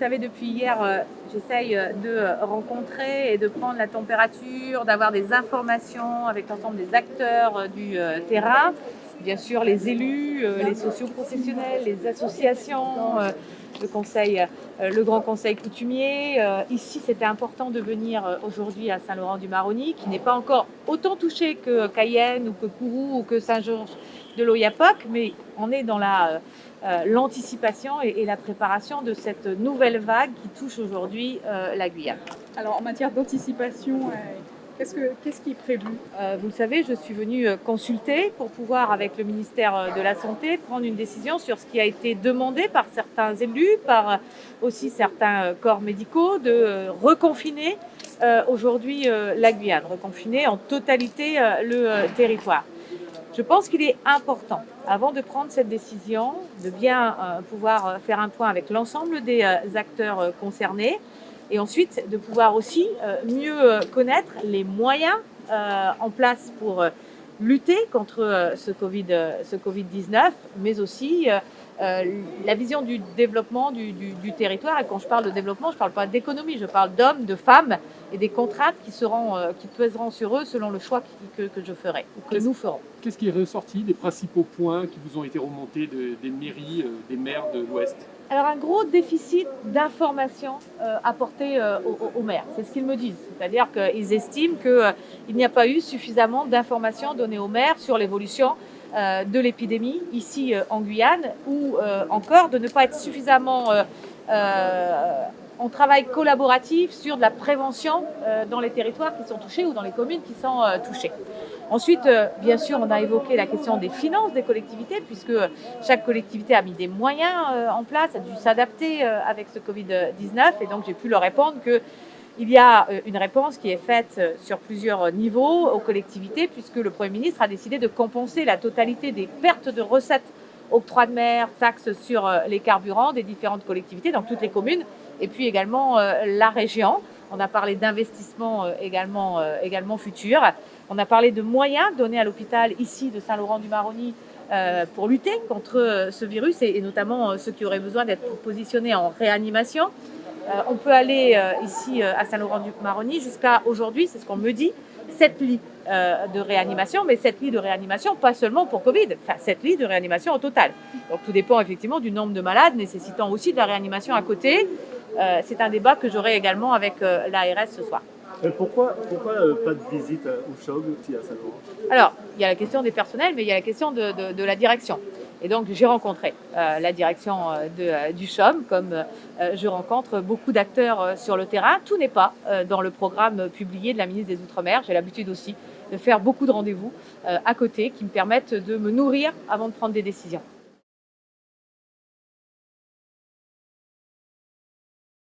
savez, depuis hier, j'essaye de rencontrer et de prendre la température, d'avoir des informations avec l'ensemble des acteurs du terrain, bien sûr les élus, les socioprofessionnels, les associations, le Grand Conseil coutumier. Ici, c'était important de venir aujourd'hui à Saint-Laurent-du-Maroni, qui n'est pas encore autant touché que Cayenne ou que Kourou ou que Saint-Georges de l'Oyapock, mais on est dans l'anticipation et la préparation de cette nouvelle vague qui touche aujourd'hui la Guyane. Alors en matière d'anticipation, qu'est-ce qui est prévu? Vous le savez, je suis venue consulter pour pouvoir, avec le ministère de la Santé, prendre une décision sur ce qui a été demandé par certains élus, par aussi certains corps médicaux, de reconfiner aujourd'hui la Guyane, reconfiner en totalité le territoire. Je pense qu'il est important, avant de prendre cette décision, de bien pouvoir faire un point avec l'ensemble des acteurs concernés et ensuite de pouvoir aussi mieux connaître les moyens en place pour lutter contre ce Covid-19, mais aussi la vision du développement du territoire. Et quand je parle de développement, je ne parle pas d'économie, je parle d'hommes, de femmes et des contraintes qui pèseront sur eux selon le choix que je ferai ou que nous ferons. Qu'est-ce qui est ressorti des principaux points qui vous ont été remontés des mairies, des maires de l'Ouest? Alors un gros déficit d'information apporté aux maires, c'est ce qu'ils me disent. C'est-à-dire qu'ils estiment qu'il n'y a pas eu suffisamment d'informations données aux maires sur l'évolution de l'épidémie ici en Guyane, ou encore de ne pas être suffisamment en travail collaboratif sur de la prévention dans les territoires qui sont touchés ou dans les communes qui sont touchées. Ensuite, bien sûr, on a évoqué la question des finances des collectivités, puisque chaque collectivité a mis des moyens en place, a dû s'adapter avec ce Covid-19, et donc j'ai pu leur répondre qu'il y a une réponse qui est faite sur plusieurs niveaux aux collectivités, puisque le Premier ministre a décidé de compenser la totalité des pertes de recettes, octroi de mer, taxes sur les carburants des différentes collectivités, dans toutes les communes, et puis également la région. On a parlé d'investissements également futurs. On a parlé de moyens donnés à l'hôpital ici de Saint-Laurent-du-Maroni pour lutter contre ce virus et notamment ceux qui auraient besoin d'être positionnés en réanimation. On peut aller ici à Saint-Laurent-du-Maroni jusqu'à aujourd'hui, c'est ce qu'on me dit, 7 lits de réanimation, mais 7 lits de réanimation pas seulement pour Covid, enfin 7 lits de réanimation au total. Donc tout dépend effectivement du nombre de malades nécessitant aussi de la réanimation à côté. C'est un débat que j'aurai également avec l'ARS ce soir. Pourquoi pas de visite au CHOG aussi à Saint-Laurent? Alors, il y a la question des personnels, mais il y a la question de la direction. Et donc, j'ai rencontré la direction du CHOM, comme je rencontre beaucoup d'acteurs sur le terrain. Tout n'est pas dans le programme publié de la ministre des Outre-mer. J'ai l'habitude aussi de faire beaucoup de rendez-vous à côté qui me permettent de me nourrir avant de prendre des décisions.